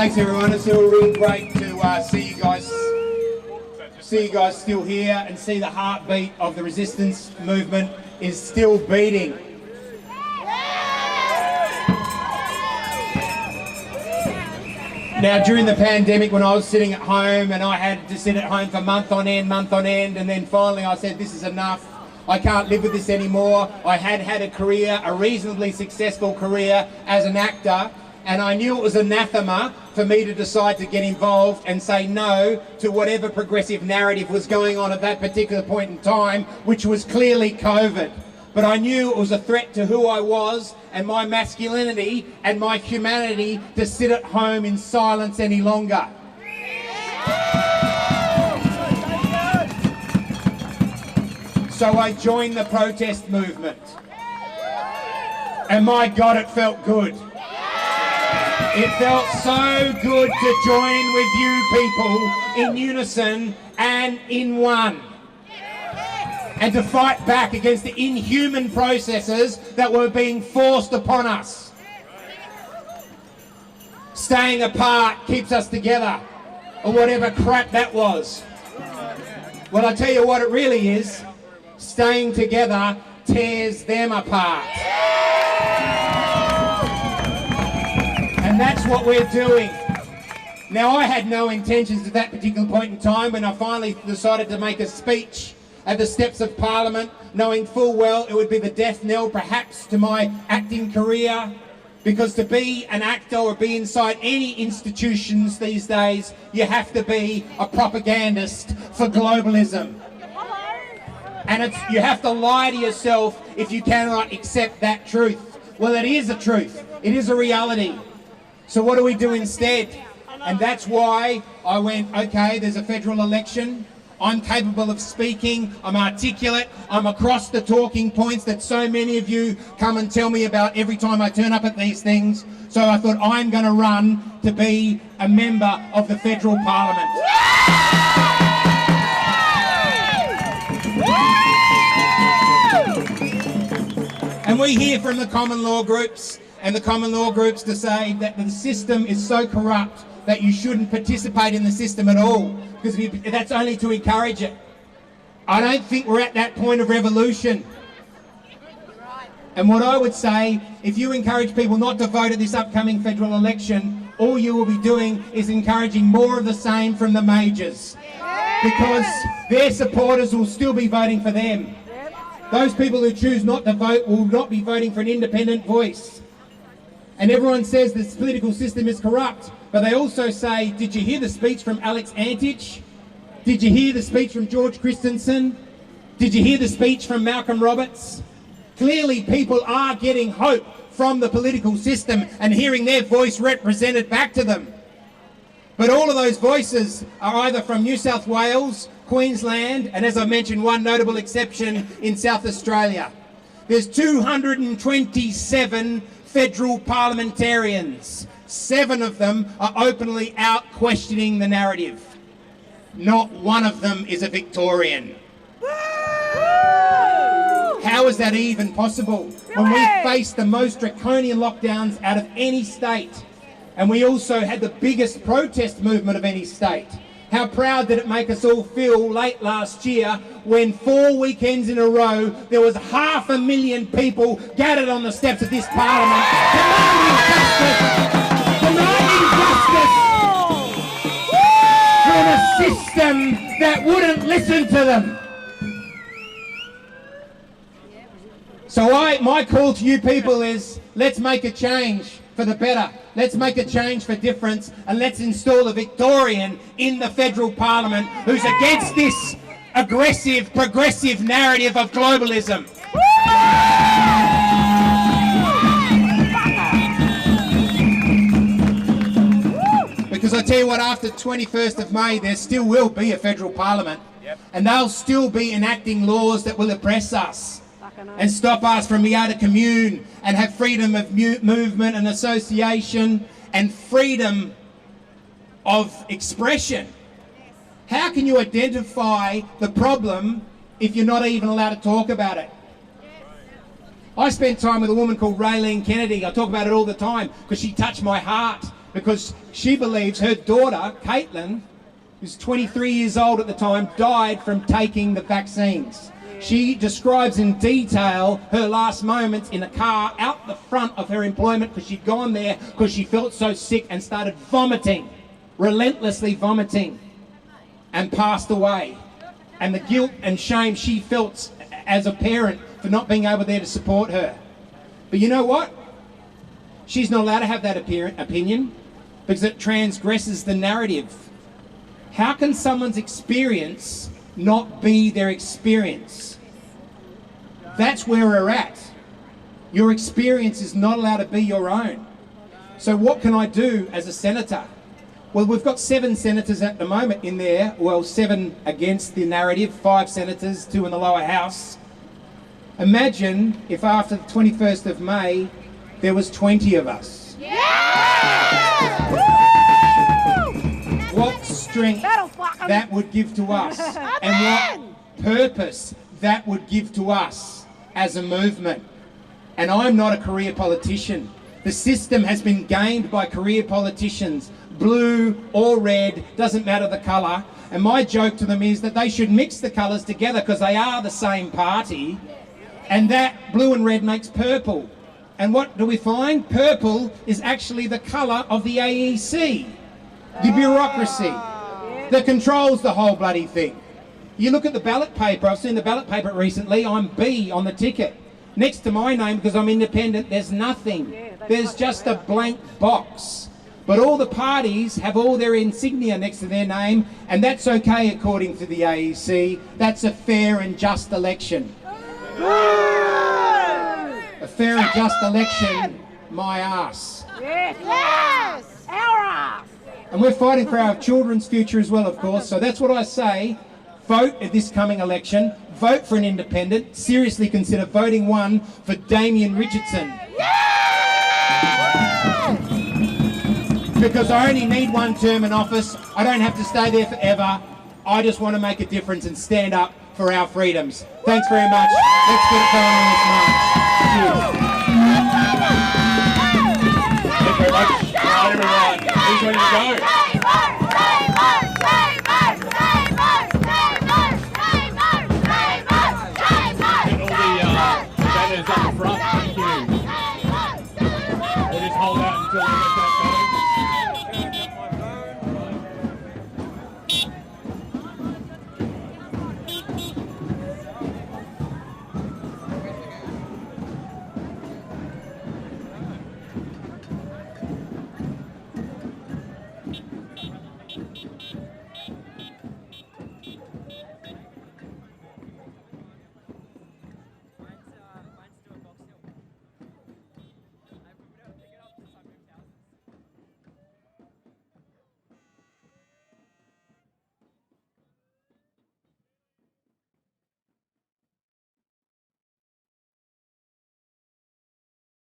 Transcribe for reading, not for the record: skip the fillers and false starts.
Thanks everyone. It's still really great to see you guys still here and see the heartbeat of the resistance movement is still beating. Now, during the pandemic, when I was sitting at home and I had to sit at home for month on end, and then finally I said, this is enough. I can't live with this anymore. I had a career, a reasonably successful career as an actor, and I knew it was anathema for me to decide to get involved and say no to whatever progressive narrative was going on at that particular point in time, which was clearly COVID. But I knew it was a threat to who I was and my masculinity and my humanity to sit at home in silence any longer. So I joined the protest movement. And my God, it felt good. It felt so good to join with you people in unison and in one. And to fight back against the inhuman processes that were being forced upon us. Staying apart keeps us together, or whatever crap that was. Well, I tell you what it really is. Staying together tears them apart. And that's what we're doing. Now, I had no intentions at that particular point in time when I finally decided to make a speech at the steps of Parliament, knowing full well it would be the death knell perhaps to my acting career, because to be an actor or be inside any institutions these days, you have to be a propagandist for globalism. And you have to lie to yourself if you cannot accept that truth. Well, it is a truth. It is a reality. So what do we do instead? And that's why I went, okay, there's a federal election. I'm capable of speaking, I'm articulate, I'm across the talking points that so many of you come and tell me about every time I turn up at these things. So I thought I'm going to run to be a member of the federal parliament. And we hear from the common law groups and the common law groups to say that the system is so corrupt that you shouldn't participate in the system at all, because that's only to encourage it. I don't think we're at that point of revolution. And what I would say, if you encourage people not to vote at this upcoming federal election, all you will be doing is encouraging more of the same from the majors, because their supporters will still be voting for them. Those people who choose not to vote will not be voting for an independent voice. And everyone says this political system is corrupt. But they also say, did you hear the speech from Alex Antich? Did you hear the speech from George Christensen? Did you hear the speech from Malcolm Roberts? Clearly people are getting hope from the political system and hearing their voice represented back to them. But all of those voices are either from New South Wales, Queensland, and as I mentioned, one notable exception in South Australia. There's 227 federal parliamentarians. 7 of them are openly out questioning the narrative. Not one of them is a Victorian. How is that even possible when we face the most draconian lockdowns out of any state? And we also had the biggest protest movement of any state. How proud did it make us all feel late last year when 4 weekends in a row there was 500,000 people gathered on the steps of this parliament demanding justice from a system that wouldn't listen to them. So my call to you people is, let's make a change for the better. Let's make a change for difference, and let's install a Victorian in the federal parliament who's against this aggressive, progressive narrative of globalism. Because I tell you what, after 21st of May, there still will be a federal parliament, and they'll still be enacting laws that will oppress us and stop us from being able to commune and have freedom of movement and association and freedom of expression. How can you identify the problem if you're not even allowed to talk about it? I spent time with a woman called Raylene Kennedy. I talk about it all the time because she touched my heart because she believes her daughter, Caitlin, who's 23 years old at the time, died from taking the vaccines. She describes in detail her last moments in a car out the front of her employment because she'd gone there because she felt so sick and started vomiting, relentlessly vomiting, and passed away. And the guilt and shame she felt as a parent for not being able there to support her. But you know what? She's not allowed to have that opinion because it transgresses the narrative. How can someone's experience not be their experience? That's where we're at. Your experience is not allowed to be your own. So what can I do as a senator? Well, we've got 7 senators at the moment in there. Well, 7 against the narrative, 5 senators, 2 in the lower house. Imagine if after the 21st of May, there was 20 of us. Yeah! What strength that would give to us, and what purpose that would give to us as a movement. And I'm not a career politician. The system has been gamed by career politicians, blue or red, doesn't matter the colour. And my joke to them is that they should mix the colours together because they are the same party. And that blue and red makes purple. And what do we find? Purple is actually the colour of the AEC, the bureaucracy that controls the whole bloody thing. You look at the ballot paper, I've seen the ballot paper recently, I'm B on the ticket. Next to my name, because I'm independent, there's nothing. There's just a blank box. But all the parties have all their insignia next to their name, and that's okay according to the AEC. That's a fair and just election. A fair and just election, my ass. Yes! Our ass! And we're fighting for our children's future as well, of course. So that's what I say. Vote at this coming election. Vote for an independent. Seriously consider voting one for Damien Richardson. Because I only need 1 term in office. I don't have to stay there forever. I just want to make a difference and stand up for our freedoms. Thanks very much. Let's get it going on this march. Thank you very much. Right, everyone. Who's ready to go? Get all the banners up the front. Thank you. We'll just hold out until we get that.